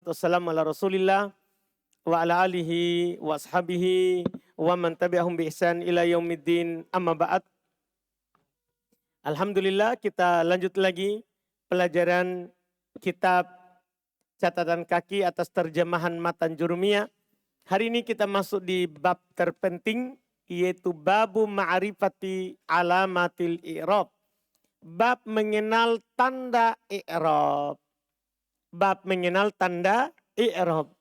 Wassalamu ala rasulillah wa ala alihi wa ashabihi wa man tabi'ahum bi ihsan ila yaumiddin amma ba'd. Alhamdulillah kita lanjut lagi pelajaran kitab catatan kaki atas terjemahan Matan Jurumiyah. Hari ini kita masuk di bab terpenting yaitu babu ma'rifati alamatil i'rab. Bab mengenal tanda i'rab. Bab mengenal tanda i'rab.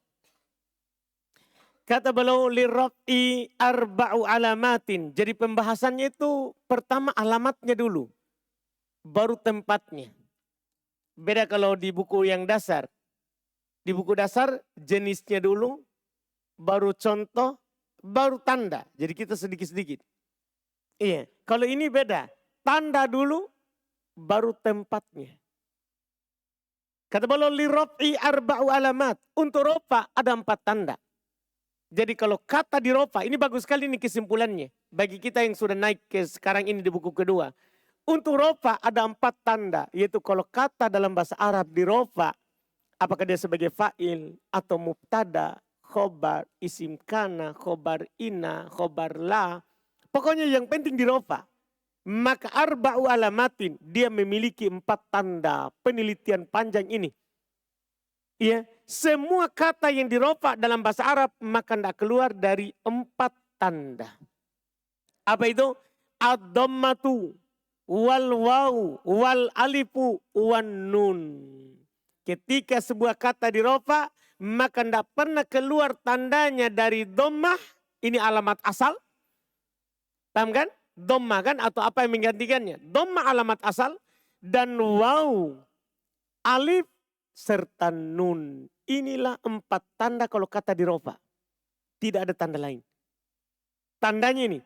Kata beliau lirraf'i arba'u alamatin. Jadi pembahasannya itu pertama alamatnya dulu. Baru tempatnya. Beda kalau di buku yang dasar. Di buku dasar jenisnya dulu. Baru contoh. Baru tanda. Jadi kita sedikit-sedikit. Iya. Kalau ini beda. Tanda dulu. Baru tempatnya. Kata beliau lirraf'i arba'u alamat. Untuk rofa ada 4 tanda. Jadi kalau kata di rofa, ini bagus sekali ini kesimpulannya. Bagi kita yang sudah naik ke sekarang ini di buku kedua. Untuk rofa ada 4 tanda. Yaitu kalau kata dalam bahasa Arab di rofa. Apakah dia sebagai fa'il atau mubtada, khobar, isim kana, khobar ina, khobar la. Pokoknya yang penting di rofa. Maka arba'u alamatin, dia memiliki 4 tanda. Penelitian panjang ini. Ya, semua kata yang dirofa dalam bahasa Arab maka tidak keluar dari 4 tanda. Apa itu? Ad-dhammatu, wal waw, wal alifu, wan nun. Ketika sebuah kata dirofa maka tidak pernah keluar tandanya dari dhammah. Ini alamat asal. Paham kan? Dhammah kan atau apa yang menggantikannya. Dhammah alamat asal dan waw, alif, serta nun. Inilah 4 tanda kalau kata di rofa. Tidak ada tanda lain. Tandanya ini.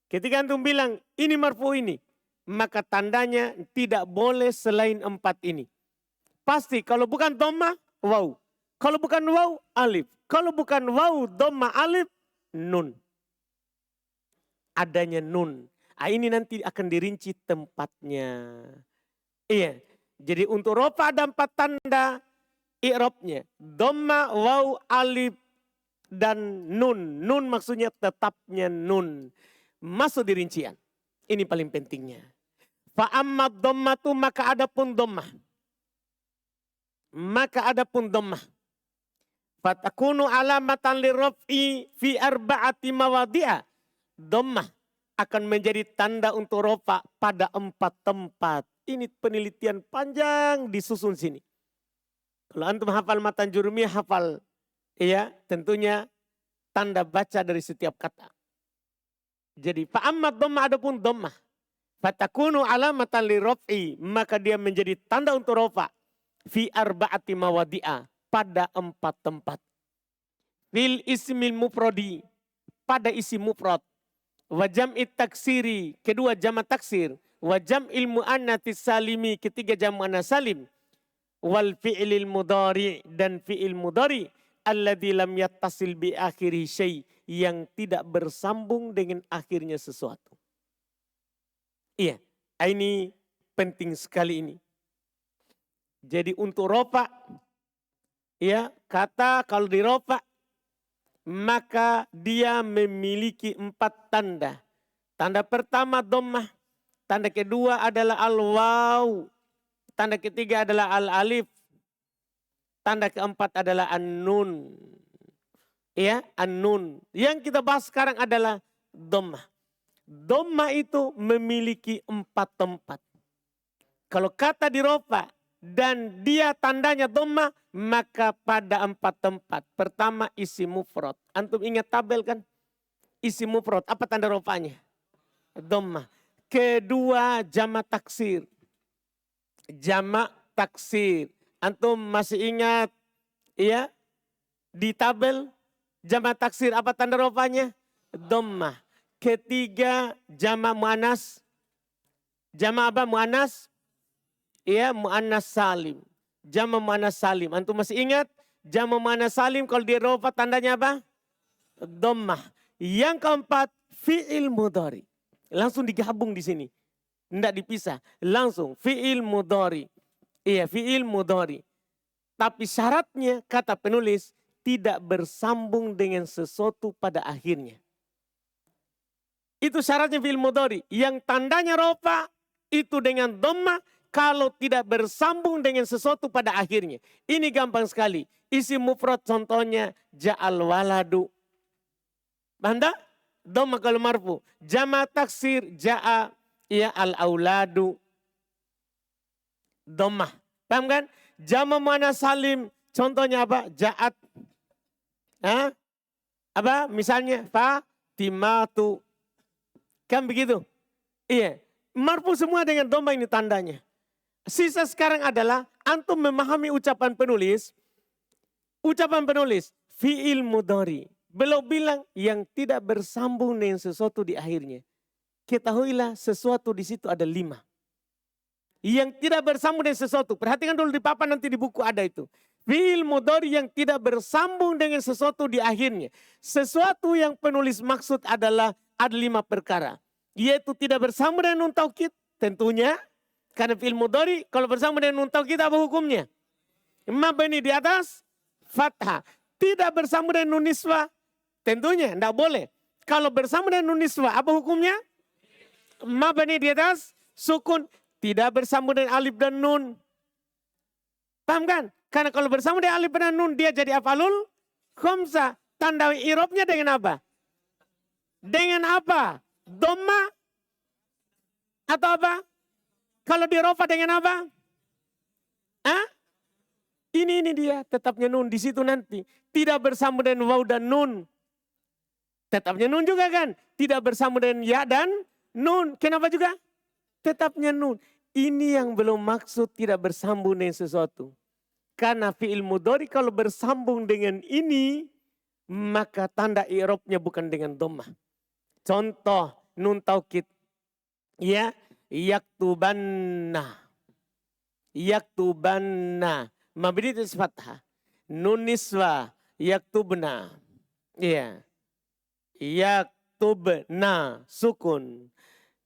Ketika antum bilang ini marfu ini. Maka tandanya tidak boleh selain 4 ini. Pasti kalau bukan dhammah, waw. Kalau bukan waw, alif. Kalau bukan waw, dhammah, alif, nun. Adanya nun. Ini nanti akan dirinci tempatnya. Iya. Jadi untuk rofa ada 4 tanda i'rabnya. Dhamma, waw, alif, dan nun. Nun maksudnya tetapnya nun. Masuk di rincian. Ini paling pentingnya. Fa'ammad dhammatu maka ada pun dhammah. Maka ada pun dhammah. Fatakunu alamatan lirraf'i fi arba'ati mawadhi'a. Dhammah akan menjadi tanda untuk rofa pada 4 tempat. Ini penelitian panjang disusun sini. Kalau antum hafal Matan Jurumiyah hafal. Ya tentunya tanda baca dari setiap kata. Jadi fa'ammad dhammah adapun dhammah. Fatakunu alamatan lirraf'i. Maka dia menjadi tanda untuk rofa. Fi arba'ati mawadhi'a. Pada 4 tempat. Fil ismil mufradi. Pada isim mufrad. Wa jam'i taksiri, kedua jamak taksir. Wa jam'il mu'annatis salimi, ketiga jamak muannas salim. Wal fi'lil mudhari, dan fi'il mudhari alladzi lam yattasil bi akhirih syai, yang tidak bersambung dengan akhirnya sesuatu. Iya, ini penting sekali ini. Jadi untuk rofa, ya kata kalau di rofa maka dia memiliki 4 tanda. Tanda pertama dhammah. Tanda kedua adalah al-waw. Tanda ketiga adalah al-alif. Tanda keempat adalah an-nun. Ya, an-nun. Yang kita bahas sekarang adalah dhammah. Dhammah itu memiliki 4 tempat. Kalau kata di rofa dan dia tandanya dhammah, maka pada 4 tempat. Pertama isim mufrad. Antum ingat tabel kan? Isim mufrad. Apa tanda rofanya? Dhammah. Kedua jamak taksir. Jamak taksir. Antum masih ingat? Ya? Di tabel jamak taksir apa tanda rofanya? Dhammah. Ketiga jamak muannas. Jamak apa muannas? Ya, muannas salim. Jamak muannas salim. Antum masih ingat? Jamak muannas salim kalau di rofa tandanya apa? Dhammah. Yang keempat, fi'il mudhari. Langsung digabung di sini. Tidak dipisah. Langsung fi'il mudhari. Iya, fi'il mudhari. Tapi syaratnya kata penulis tidak bersambung dengan sesuatu pada akhirnya. Itu syaratnya fi'il mudhari. Yang tandanya rofa itu dengan dhamma kalau tidak bersambung dengan sesuatu pada akhirnya. Ini gampang sekali. Isim mufrad contohnya ja'al waladu. Banda? Dhamma kalau marfu. Jama taksir ja'a ya al auladu. Dhamma. Paham kan? Jama muannas salim contohnya apa? Ja'at. Apa? Misalnya Fatimatu. Kan begitu? Iya. Marfu semua dengan dhamma ini tandanya. Sisa sekarang adalah antum memahami ucapan penulis. Ucapan penulis fi'il mudhari. Beliau bilang yang tidak bersambung dengan sesuatu di akhirnya. Ketahuilah sesuatu di situ ada 5. Yang tidak bersambung dengan sesuatu. Perhatikan dulu di papan, nanti di buku ada itu. Fi'il mudhari yang tidak bersambung dengan sesuatu di akhirnya. Sesuatu yang penulis maksud adalah ada 5 perkara. Yaitu tidak bersambung dengan nun taukid tentunya. Karena fi'il mudhari kalau bersambung dengan nun taukid apa hukumnya? Mabni di atas fathah. Tidak bersambung dengan nun niswah tentunya tidak boleh. Kalau bersambung dengan nun niswah apa hukumnya? Mabni di atas sukun. Tidak bersambung dengan alif dan nun. Paham kan? Karena kalau bersambung dengan alif dan nun dia jadi af'alul khamsah. Tanda i'rabnya dengan apa? Dengan apa? Dhamma atau apa? Kalau di rofa dengan apa? Ini dia tetapnya nun di situ nanti. Tidak bersambung dengan waw dan nun. Tetapnya nun juga kan? Tidak bersambung dengan ya dan nun. Kenapa juga? Tetapnya nun. Ini yang belum maksud tidak bersambung dengan sesuatu. Karena fi'il mudhari kalau bersambung dengan ini, maka tanda i'rabnya bukan dengan dhammah. Contoh nun taukid. Ya, yaktubanna. Yaktubanna. Mabni itu fathah. Nun niswa yaktubna. Ya. Yaktubna sukun.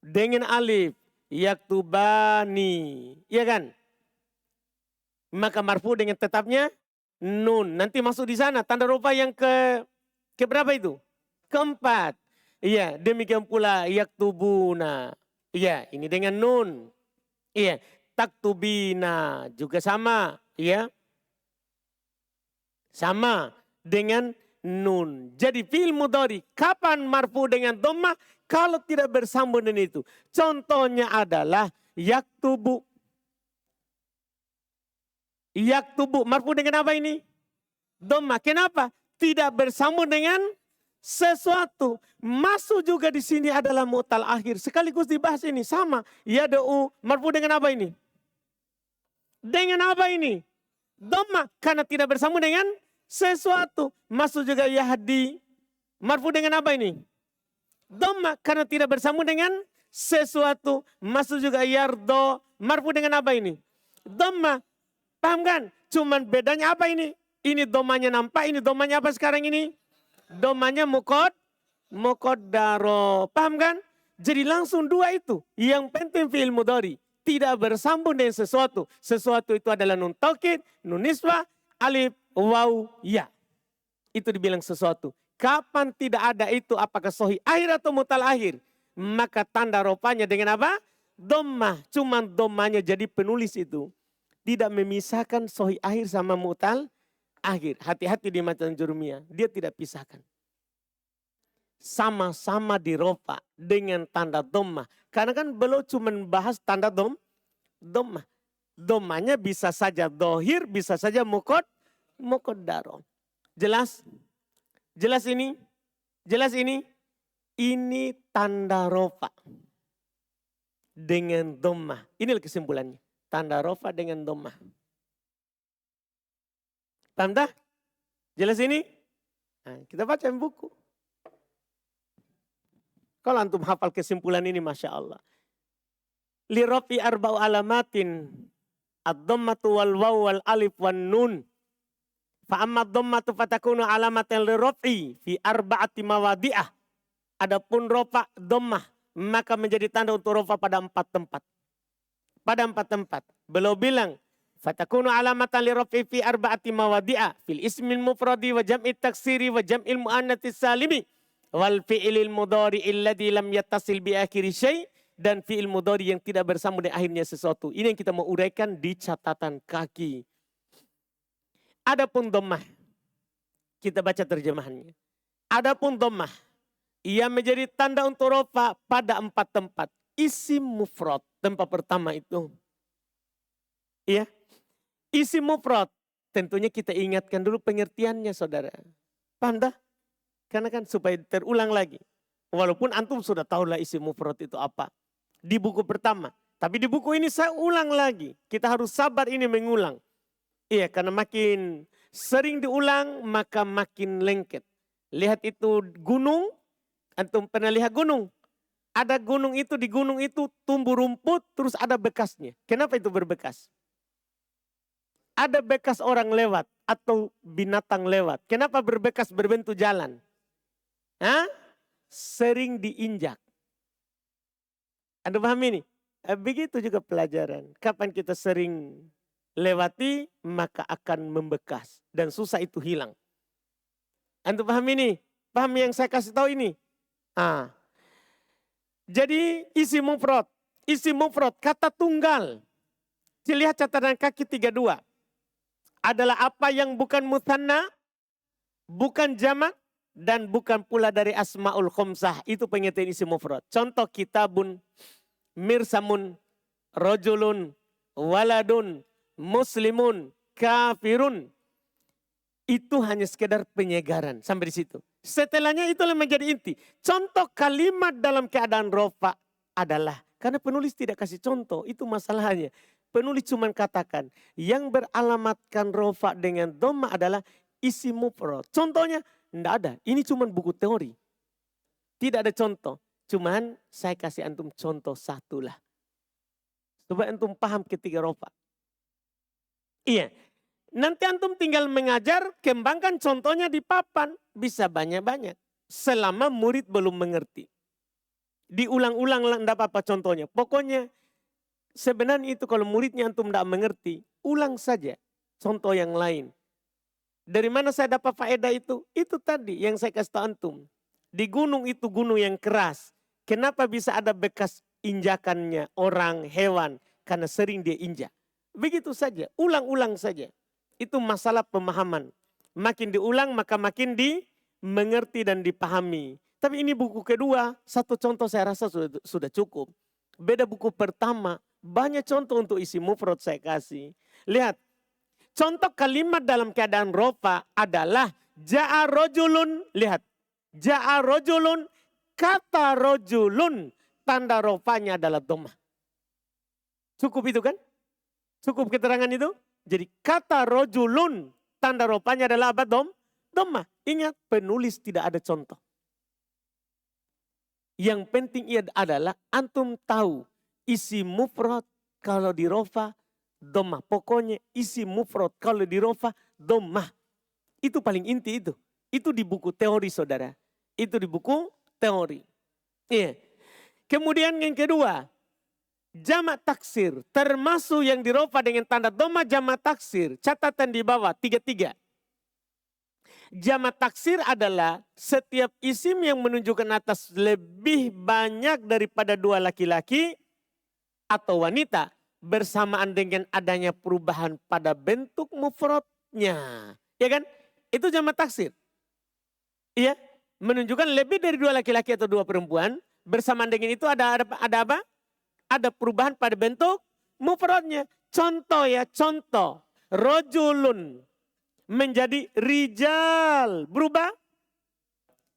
Dengan alif yaktubani. Iya kan? Maka marfu dengan tetapnya nun. Nanti masuk di sana tanda rupa yang ke berapa itu? Keempat. Iya, demikian pula yaktubuna. Iya, ini dengan nun. Iya, taktubina juga sama, iya. Sama dengan nun. Jadi fi'il mudhari kapan marfu dengan dhammah? Kalau tidak bersambung dengan itu. Contohnya adalah yaktubu. Yaktubu marfu dengan apa ini? Dhammah. Kenapa? Tidak bersambung dengan sesuatu. Masuk juga di sini adalah mu'tal akhir. Sekaligus dibahas ini sama. Yada'u marfu dengan apa ini? Dengan apa ini? Dhamma karena tidak bersambung dengan sesuatu. Masuk juga yahdi. Marfu dengan apa ini? Dhamma karena tidak bersambung dengan sesuatu. Masuk juga yardo. Marfu dengan apa ini? Dhamma. Paham kan? Cuman bedanya apa ini? Ini dhammanya nampak, ini dhammanya apa sekarang ini? Dhammanya muqaddaro. Paham kan? Jadi langsung dua itu. Yang penting fi'il mudhari. Tidak bersambung dengan sesuatu. Sesuatu itu adalah nun taukid, nun niswah, alif, waw, ya. Itu dibilang sesuatu. Kapan tidak ada itu apakah sahih akhir atau mutal akhir. Maka tanda rupanya dengan apa? Dhammah. Cuman dhammahnya jadi penulis itu. Tidak memisahkan sahih akhir sama mutal akhir. Hati-hati di matan jurumiyah. Dia tidak pisahkan. Sama-sama dirofa dengan tanda dhammah. Karena kan belum cuma bahas tanda dhammah. Dhammahnya bisa saja dohir, bisa saja muqaddaro. Jelas? Jelas ini? Jelas ini? Ini tanda rofa dengan dhammah. Inilah kesimpulannya. Tanda rofa dengan dhammah. Paham dah? Jelas ini? Nah, kita baca di buku. Kalau antum hafal kesimpulan ini, Masya Allah. Li rafi arba'u alamatin. Ad-dhammatu wal waw wal alif wan nun. Fa amma ad-dhammatu fatakunu alamatan li rafi fi arba'ati mawadi'ah. Adapun rofa dhammah, maka menjadi tanda untuk rofa pada 4 tempat. Pada 4 tempat. Beliau bilang, Fatakunu alamatan li raf'i fi arba'ati mawadi'a fil ismil mufradi wa jam'i taksiri wa jam'il mu'annatsi salimi wal fi'lil mudhari alladzi lam yattasil bi akhiri syai' dan fi'il mudhari yang tidak bersambung dengan akhirnya sesuatu. Ini yang kita mau uraikan di catatan kaki. Adapun dhammah, kita baca terjemahannya. Adapun dhammah, ia menjadi tanda untuk rofa pada 4 tempat. Isim mufrad, tempat pertama itu. Iya. Isim mufrad, tentunya kita ingatkan dulu pengertiannya saudara. Paham dah? Karena kan supaya terulang lagi. Walaupun antum sudah tahu lah isim mufrad itu apa. Di buku pertama. Tapi di buku ini saya ulang lagi. Kita harus sabar ini mengulang. Iya, karena makin sering diulang maka makin lengket. Lihat itu gunung, antum pernah lihat gunung? Ada gunung itu, di gunung itu tumbuh rumput terus ada bekasnya. Kenapa itu berbekas? Ada bekas orang lewat atau binatang lewat. Kenapa berbekas berbentuk jalan? Hah? Sering diinjak. Anda paham ini? Begitu juga pelajaran. Kapan kita sering lewati maka akan membekas. Dan susah itu hilang. Anda paham ini? Paham yang saya kasih tahu ini? Jadi isim mufrad. Isim mufrad, kata tunggal. Lihat catatan kaki 32. Adalah apa yang bukan mutsanna, bukan jamak, dan bukan pula dari asmaul khomsah. Itu pengertian isim mufrad. Contoh kitabun, mirsamun, rojulun, waladun, muslimun, kafirun. Itu hanya sekedar penyegaran sampai di situ. Setelahnya itulah menjadi inti. Contoh kalimat dalam keadaan rofa adalah, karena penulis tidak kasih contoh, itu masalahnya. Penulis cuma katakan yang beralamatkan rofa dengan dhamma adalah isim mufrad. Contohnya tidak ada. Ini cuma buku teori. Tidak ada contoh. Cuman saya kasih antum contoh satu lah. Supaya antum paham ketika rofa. Iya. Nanti antum tinggal mengajar, kembangkan contohnya di papan. Bisa banyak-banyak. Selama murid belum mengerti. Diulang-ulang lah, tidak apa-apa contohnya. Pokoknya sebenarnya itu kalau muridnya antum tidak mengerti, ulang saja contoh yang lain. Dari mana saya dapat faedah itu? Itu tadi yang saya kasih tahu antum. Di gunung itu gunung yang keras. Kenapa bisa ada bekas injakannya orang, hewan? Karena sering dia injak. Begitu saja, ulang-ulang saja. Itu masalah pemahaman. Makin diulang maka makin dimengerti dan dipahami. Tapi ini buku kedua, satu contoh saya rasa sudah cukup. Beda buku pertama, banyak contoh untuk isi mufrad saya kasih. Lihat, contoh kalimat dalam keadaan rofa adalah ja'a rojulun. Lihat, ja'a rojulun, kata rojulun, tanda rofanya adalah dhammah. Cukup itu kan? Cukup keterangan itu? Jadi kata rojulun, tanda rofanya adalah apa? Dhammah. Ingat, penulis tidak ada contoh. Yang penting adalah antum tahu isi mufrad kalau di rofa dhammah. Pokoknya isi mufrad kalau di rofa dhammah. Itu paling inti itu. Itu di buku teori saudara. Itu di buku teori. Iya. Kemudian yang kedua, jamak taksir. Termasuk yang di rofa dengan tanda dhammah jamak taksir. Catatan di bawah 33. Jamak taksir adalah setiap isim yang menunjukkan atas lebih banyak daripada 2 laki-laki atau wanita bersamaan dengan adanya perubahan pada bentuk mufradnya. Ya kan? Itu jamak taksir. Iya, menunjukkan lebih dari 2 laki-laki atau 2 perempuan bersamaan dengan itu ada apa? Ada perubahan pada bentuk mufradnya. Contoh ya, contoh. Rojulun menjadi rijal, berubah.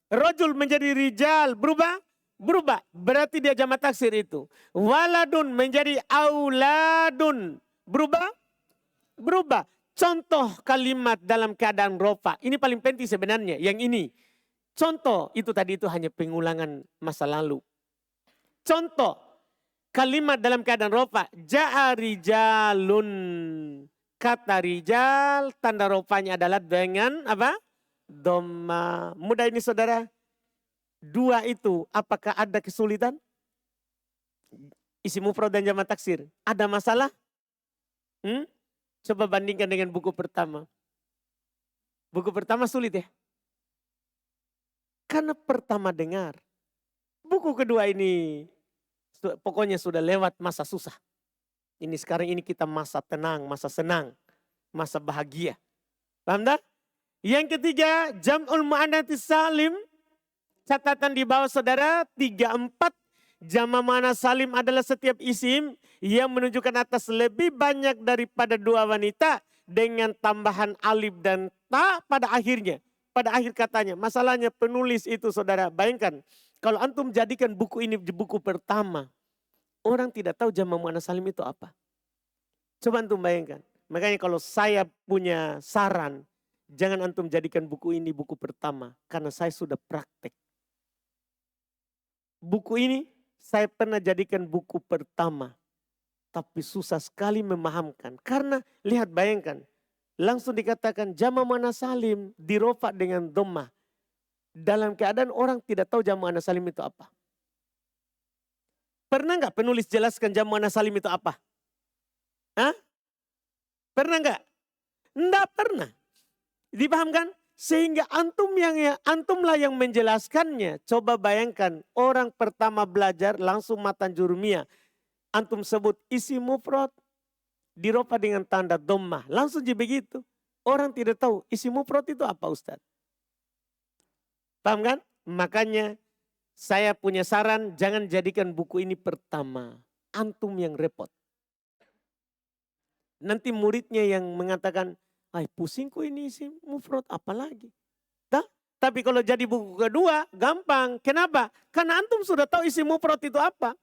Rojul menjadi rijal, berubah. Berubah, berarti dia jamak taksir itu. Waladun menjadi auladun, berubah. Berubah. Contoh kalimat dalam keadaan rofa, ini paling penting sebenarnya, yang ini. Contoh, itu tadi itu hanya pengulangan masa lalu. Contoh, kalimat dalam keadaan rofa, ja'a rijalun. Kata rijal, tanda rofanya adalah dengan apa? Dhammah. Mudah ini saudara. 2 itu, apakah ada kesulitan? Isi mufrad dan jamak taksir. Ada masalah? Coba bandingkan dengan buku pertama. Buku pertama sulit ya. Karena pertama dengar. Buku kedua ini pokoknya sudah lewat masa susah. Ini sekarang ini kita masa tenang, masa senang, masa bahagia. Paham tak? Yang ketiga, jam'ul mu'annats salim. Catatan di bawah saudara, 34. Jama' mu'annats salim adalah setiap isim yang menunjukkan atas lebih banyak daripada dua wanita dengan tambahan alif dan ta pada akhirnya. Pada akhir katanya. Masalahnya penulis itu saudara, bayangkan. Kalau antum jadikan buku ini di buku pertama, orang tidak tahu jama' mu'annats salim itu apa. Coba antum bayangkan. Makanya kalau saya punya saran, jangan antum jadikan buku ini buku pertama. Karena saya sudah praktek. Buku ini saya pernah jadikan buku pertama. Tapi susah sekali memahamkan. Karena lihat bayangkan. Langsung dikatakan jama' mu'annats salim dirofa dengan dhammah. Dalam keadaan orang tidak tahu jama' mu'annats salim itu apa. Pernah nggak penulis jelaskan jama' mu'annats salim itu apa? Hah? Pernah nggak? Nggak pernah. Dipahamkan? Sehingga antumlah yang menjelaskannya. Coba bayangkan orang pertama belajar langsung matan jurumiyah. Antum sebut isim mufrad dirofa dengan tanda dhammah. Langsung jadi begitu. Orang tidak tahu isim mufrad itu apa Ustaz. Paham kan? Makanya saya punya saran jangan jadikan buku ini pertama. Antum yang repot. Nanti muridnya yang mengatakan, ay pusingku ini isim mufrad apalagi. Tapi kalau jadi buku kedua gampang. Kenapa? Karena antum sudah tahu isim mufrad itu apa.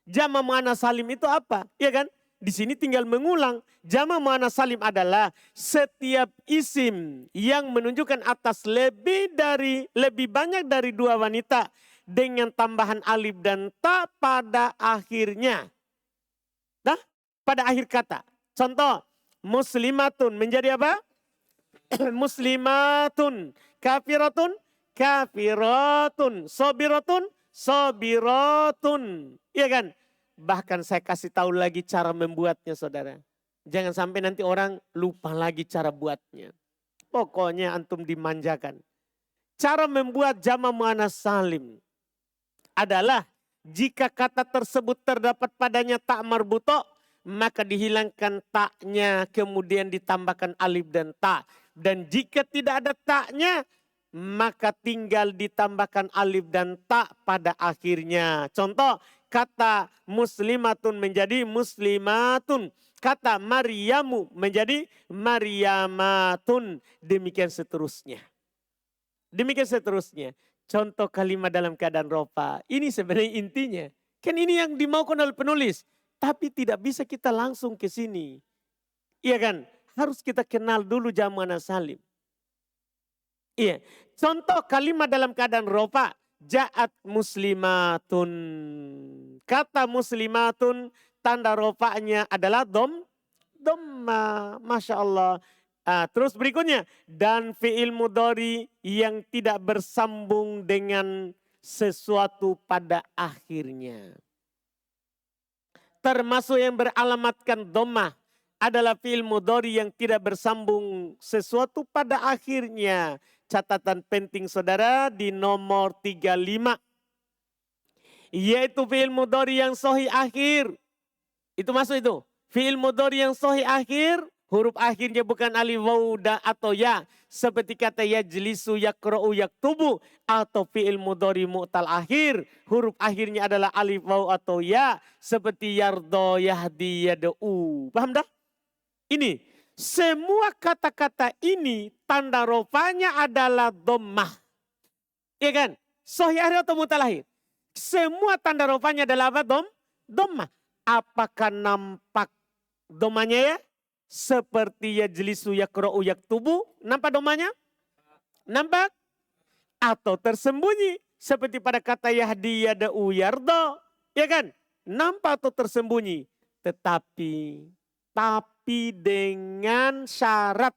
Jama' mu'annats salim itu apa? Ya kan? Di sini tinggal mengulang. Jama' mu'annats salim adalah setiap isim yang menunjukkan atas lebih banyak dari dua wanita dengan tambahan alif dan ta pada akhirnya. Pada akhir kata. Contoh, muslimatun menjadi apa? Muslimatun, kafiratun, kafiratun, sobiratun, sobiratun. Iya kan? Bahkan saya kasih tahu lagi cara membuatnya saudara. Jangan sampai nanti orang lupa lagi cara buatnya. Pokoknya antum dimanjakan. Cara membuat jama' mu'annats salim adalah jika kata tersebut terdapat padanya ta marbuto, maka dihilangkan taknya kemudian ditambahkan alif dan ta. Dan jika tidak ada taknya, maka tinggal ditambahkan alif dan ta pada akhirnya. Contoh, kata muslimatun menjadi muslimatun. Kata Maryamu menjadi Maryamatun. Demikian seterusnya. Demikian seterusnya. Contoh kalimat dalam keadaan rofa. Ini sebenarnya intinya. Kan ini yang dimaukan oleh penulis. Tapi tidak bisa kita langsung ke sini. Iya kan? Harus kita kenal dulu jama' mu'annats salim. Iya. Contoh kalimat dalam keadaan rofa. Ja'at muslimatun. Kata muslimatun tanda rofa'nya adalah dhamma. Masya Allah. Terus berikutnya. Dan fi'il mudhari yang tidak bersambung dengan sesuatu pada akhirnya. Termasuk yang beralamatkan dhammah adalah fi'il mudhari yang tidak bersambung sesuatu pada akhirnya. Catatan penting saudara di nomor 35. Yaitu fi'il mudhari yang sahih akhir. Itu masuk itu. Fi'il mudhari yang sahih akhir. Huruf akhirnya bukan alif, waw, da atau ya. Seperti kata yajlisu, yakra'u, yaktubu. Atau fi'il mudhari mu'tal akhir. Huruf akhirnya adalah alif, waw atau ya. Seperti yardo, yahdi, yada'u. Paham dah? Ini. Semua kata-kata ini tanda rofanya adalah dhammah. Iya kan? Sahih akhir atau mu'tal akhir? Semua tanda rofanya adalah apa? Dhammah. Apakah nampak dhammahnya ya? Seperti yajlisu, yakra'u, yaktubu. Nampak dhammahnya? Nampak? Atau tersembunyi. Seperti pada kata yahdi, yada'u, yardo. Ya kan? Nampak atau tersembunyi. Tetapi dengan syarat.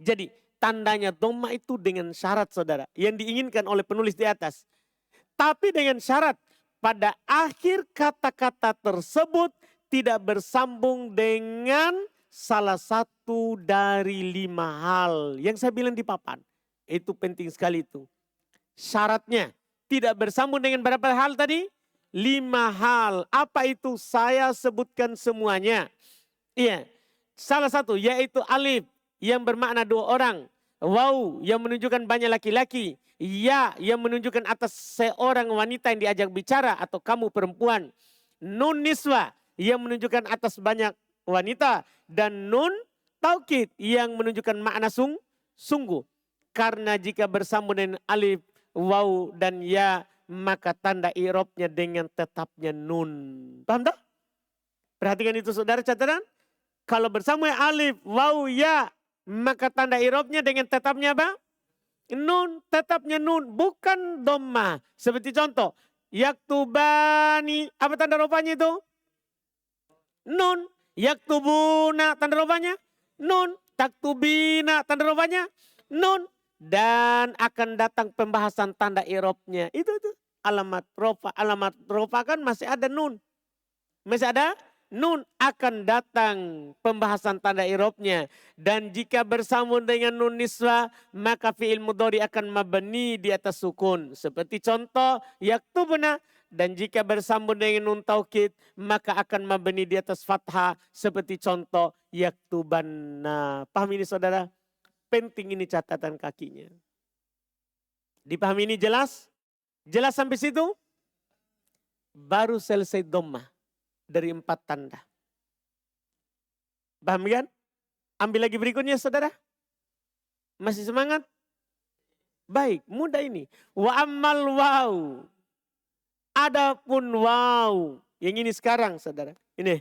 Jadi tandanya dhammah itu dengan syarat saudara. Yang diinginkan oleh penulis di atas. Tapi dengan syarat. Pada akhir kata-kata tersebut tidak bersambung dengan salah satu dari 5 hal yang saya bilang di papan. Itu penting sekali itu. Syaratnya tidak bersambung dengan berapa hal tadi? 5 hal. Apa itu? Saya sebutkan semuanya. Iya. Salah satu yaitu alif yang bermakna 2 orang. Waw yang menunjukkan banyak laki-laki. Ya yang menunjukkan atas seorang wanita yang diajak bicara atau kamu perempuan. Nun niswa yang menunjukkan atas banyak wanita. Dan nun taukid yang menunjukkan makna sungguh. Karena jika bersambung dengan alif, waw dan ya, maka tanda i'rabnya dengan tetapnya nun. Paham tak? Perhatikan itu saudara catatan. Kalau bersambung alif, waw, ya, maka tanda i'rabnya dengan tetapnya apa? Nun, tetapnya nun, bukan dhammah. Seperti contoh, yaktubani, apa tanda rofanya itu? Nun. Yaktubuna, tanda rofanya? Nun. Taktubina, tanda rofanya? Nun. Dan akan datang pembahasan tanda i'rabnya. Itu. Alamat rofa kan masih ada nun. Masih ada nun. Akan datang pembahasan tanda i'rabnya. Dan jika bersambung dengan nun niswa, maka fi'il mudhari akan mabni di atas sukun. Seperti contoh, yaktubna. Dan jika bersambung dengan nun taukid, maka akan mabni di atas fathah. Seperti contoh, yaktubanna. Paham ini saudara? Penting ini catatan kakinya. Dipahami ini jelas? Jelas sampai situ? Baru selesai dhammah dari 4 tanda. Paham kan? Ambil lagi berikutnya saudara. Masih semangat? Baik, mudah ini. Wa ammal waw. Adapun waw. Yang ini sekarang saudara. Ini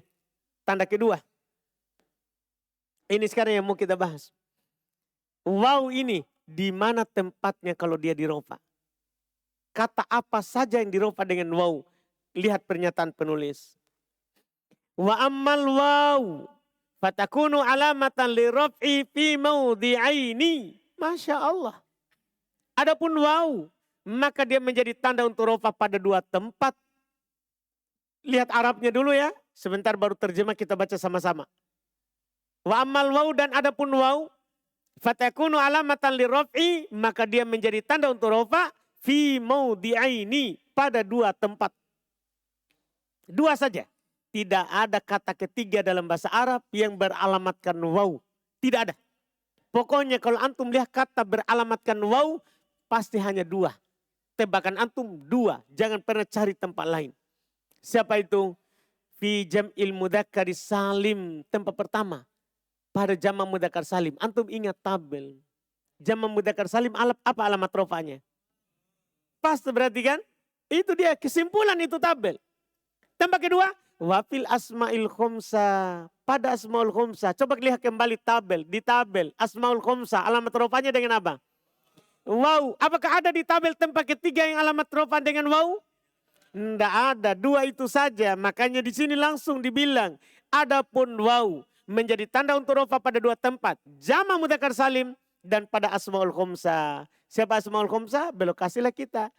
tanda kedua. Ini sekarang yang mau kita bahas. Waw ini di mana tempatnya kalau dia dirofa? Kata apa saja yang dirofa dengan waw? Lihat pernyataan penulis. Wa ammal waw fatakunu alamatan liraf'i fi mawdi'aini. Masya Allah. Adapun waw maka dia menjadi tanda untuk rofa pada 2 tempat. Lihat Arabnya dulu ya. Sebentar baru terjemah kita baca sama-sama. Wa ammal waw dan adapun waw fatakunu alamatan liraf'i, maka dia menjadi tanda untuk rofa fi mawdi'aini, pada 2 tempat. 2 saja. Tidak ada kata ketiga dalam bahasa Arab yang beralamatkan waw. Tidak ada. Pokoknya kalau antum lihat kata beralamatkan waw, pasti hanya 2. Tebakan antum 2. Jangan pernah cari tempat lain. Siapa itu? Fi jam'il mudzakkar salim, tempat pertama. Pada jamak mudzakkar salim. Antum ingat tabel. Jamak mudzakkar salim apa alamat rofanya? Pasti berarti kan? Itu dia kesimpulan itu tabel. Tempat kedua. Wafil asma'il khomsa. Pada asma'ul khomsa. Coba lihat kembali tabel. Di tabel asma'ul khomsa. Alamat rofanya dengan apa? Wow. Apakah ada di tabel tempat ketiga yang alamat rofa dengan wow? Tidak ada. 2 itu saja. Makanya di sini langsung dibilang. Adapun wow menjadi tanda untuk rofa pada 2 tempat. Jamak mudzakkar salim dan pada asmaul khomsa. Siapa asmaul khomsa? Belum kasihlah kita.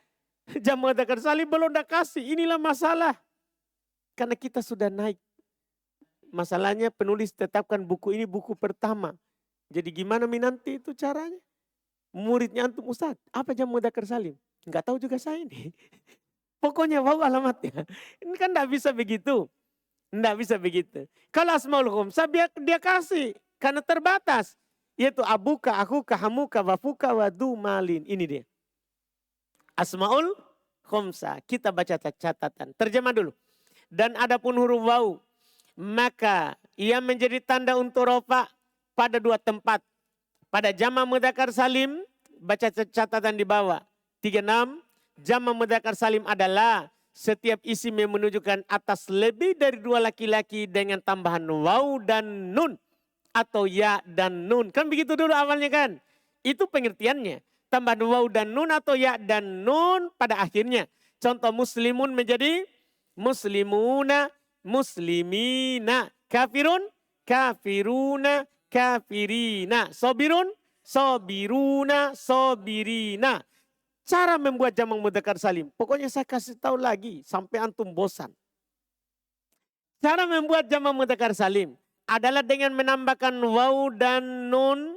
Jamak mudzakkar salim belum dah kasih. Inilah masalah. Karena kita sudah naik. Masalahnya penulis tetapkan buku ini buku pertama. Jadi gimana nanti itu caranya? Muridnya antum, Ustaz, apa jamak mudzakkar salim? Enggak tahu juga saya ini. Pokoknya wow alamatnya. Ini kan enggak bisa begitu. Tidak bisa begitu. Kalau asmaul khomsa dia kasih. Karena terbatas. Yaitu abuka, akuka, hamuka, wafuka, wadu, malin. Ini dia. Asmaul khomsa. Kita baca catatan. Terjemah dulu. Dan adapun huruf waw. Maka ia menjadi tanda untuk rofa pada 2 tempat. Pada jamak mudzakkar salim. Baca catatan di bawah. 36. Jamak mudzakkar salim adalah setiap isim yang menunjukkan atas lebih dari 2 laki-laki dengan tambahan waw dan nun. Atau ya dan nun. Kan begitu dulu awalnya kan. Itu pengertiannya. Tambahan waw dan nun atau ya dan nun pada akhirnya. Contoh muslimun menjadi muslimuna, muslimina. Kafirun, kafiruna, kafirina. Sobirun, sobiruna, sobirina. Cara membuat jamak mudzakkar salim. Pokoknya saya kasih tahu lagi sampai antum bosan. Cara membuat jamak mudzakkar salim. adalah dengan menambahkan waw dan nun.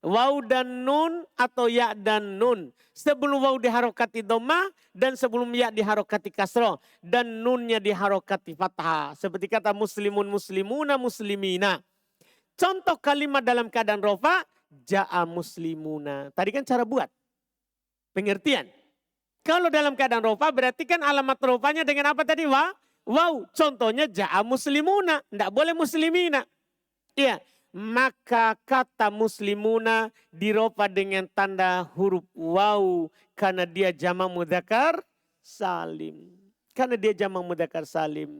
Waw dan nun atau ya dan nun. Sebelum waw diharokati dhammah dan sebelum ya diharokati kasroh. Dan nunnya diharokati fathah. Seperti kata muslimun muslimuna muslimina. Contoh kalimat dalam keadaan rofa, ja'a muslimuna. Tadi kan cara buat. Pengertian. Kalau dalam keadaan rofa berarti kan alamat rofanya dengan apa tadi? Wow, contohnya ja'a muslimuna. Tidak boleh muslimina. Iya, maka kata muslimuna dirofa dengan tanda huruf waw. Karena dia jamak mudzakkar salim. Karena dia jamak mudzakkar salim.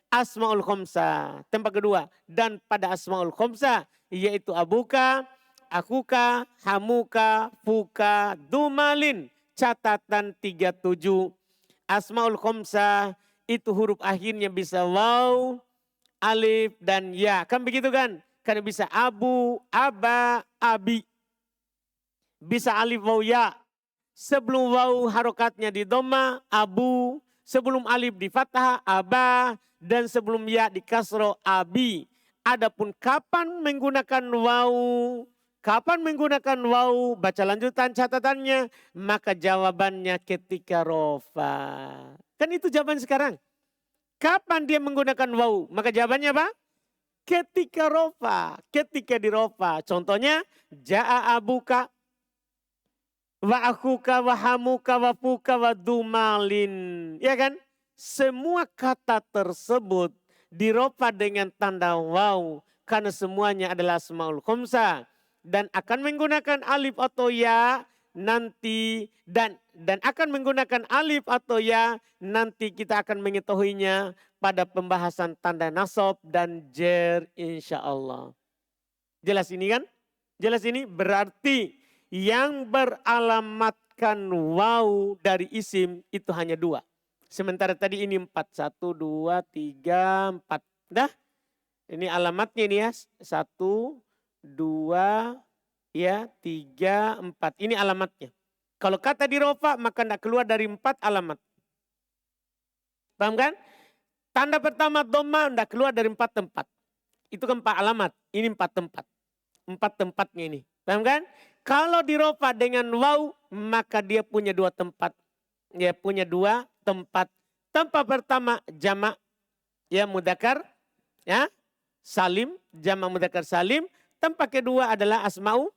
Asmaul khomsah. Tempat kedua. Dan pada asmaul khomsah. Yaitu abuka, akuka, hamuka, fuka, dumalin. Catatan 37. Asmaul khomsah. Itu huruf akhirnya bisa waw, alif, dan ya. Kan begitu kan? Karena bisa abu, aba, abi. Bisa alif, waw, ya. Sebelum waw harokatnya di dhamma, abu. Sebelum alif di fathah, aba. Dan sebelum ya di kasro, abi. Adapun kapan menggunakan waw, baca lanjutan catatannya. Maka jawabannya ketika rofa. Kan itu jawaban sekarang. Kapan dia menggunakan waw? Maka jawabannya apa? Ketika rofa. Ketika di rofa. Contohnya, ja'a abuka, wa akuka, wa hamuka, wa fuka, wa dumalin. Ya kan? Semua kata tersebut dirofa dengan tanda waw. Karena semuanya adalah asmaul khomsah. Dan akan menggunakan alif atau ya nanti. Dan akan menggunakan alif atau ya nanti kita akan mengetahuinya pada pembahasan tanda nasab dan jer insya Allah. Jelas ini kan? Jelas ini berarti yang beralamatkan waw dari isim itu hanya dua. Sementara tadi ini 4. 1, 2, 3, 4. Dah? Ini alamatnya ini ya. 1, 2, ya 3, 4. Ini alamatnya. Kalau kata di rofa maka tidak keluar dari 4 alamat. Paham kan? Tanda pertama dhamma tidak keluar dari 4 tempat. Itu kan 4 alamat. Ini 4 tempat. 4 tempatnya ini. Paham kan? Kalau di rofa dengan waw maka dia punya 2 tempat. Dia punya 2 tempat. Tempat pertama jamak ya mudzakkar ya salim, jamak mudzakkar salim. Tempat kedua adalah asmaul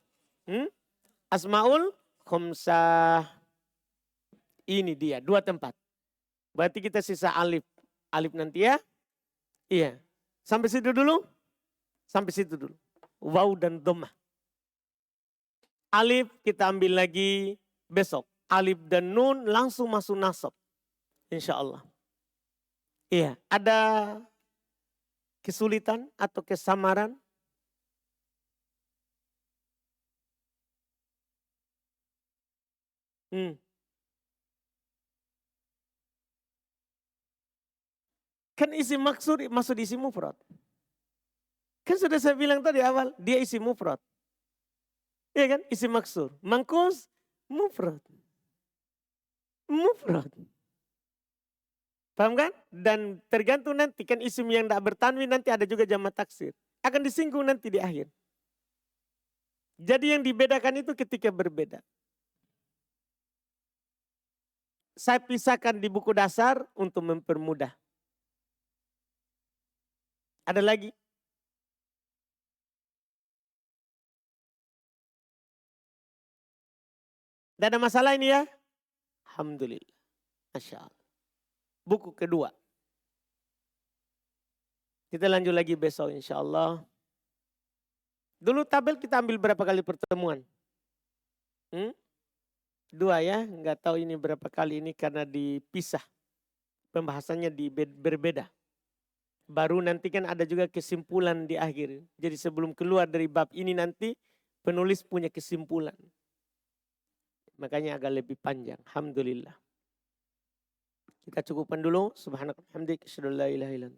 khomsah. Ini dia 2 tempat. Berarti kita sisa alif. Alif nanti ya. Iya. Sampai situ dulu. Sampai situ dulu. Waw dan dhammah. Alif kita ambil lagi besok. Alif dan nun langsung masuk nasab. Insya Allah. Iya. Ada kesulitan atau kesamaran? Kan isim maksud masuk isim mufrad. Kan sudah saya bilang tadi awal, dia isim mufrad. Iya kan? Isim maksud. Mangkus mufrad. Mufrad. Paham kan? Dan tergantung nanti kan isim yang tidak bertanwin nanti ada juga jamak taksir. Akan disinggung nanti di akhir. Jadi yang dibedakan itu ketika berbeda. Saya pisahkan di buku dasar untuk mempermudah. Ada lagi? Tidak ada masalah ini ya? Alhamdulillah. Masya Allah. Buku kedua. Kita lanjut lagi besok insya Allah. Dulu tabel kita ambil berapa kali pertemuan? 2 ya, nggak tahu ini berapa kali ini karena dipisah. Pembahasannya berbeda. Baru nanti kan ada juga kesimpulan di akhir. Jadi sebelum keluar dari bab ini nanti penulis punya kesimpulan. Makanya agak lebih panjang. Alhamdulillah. Kita cukupkan dulu. Subhanallah. Alhamdulillah.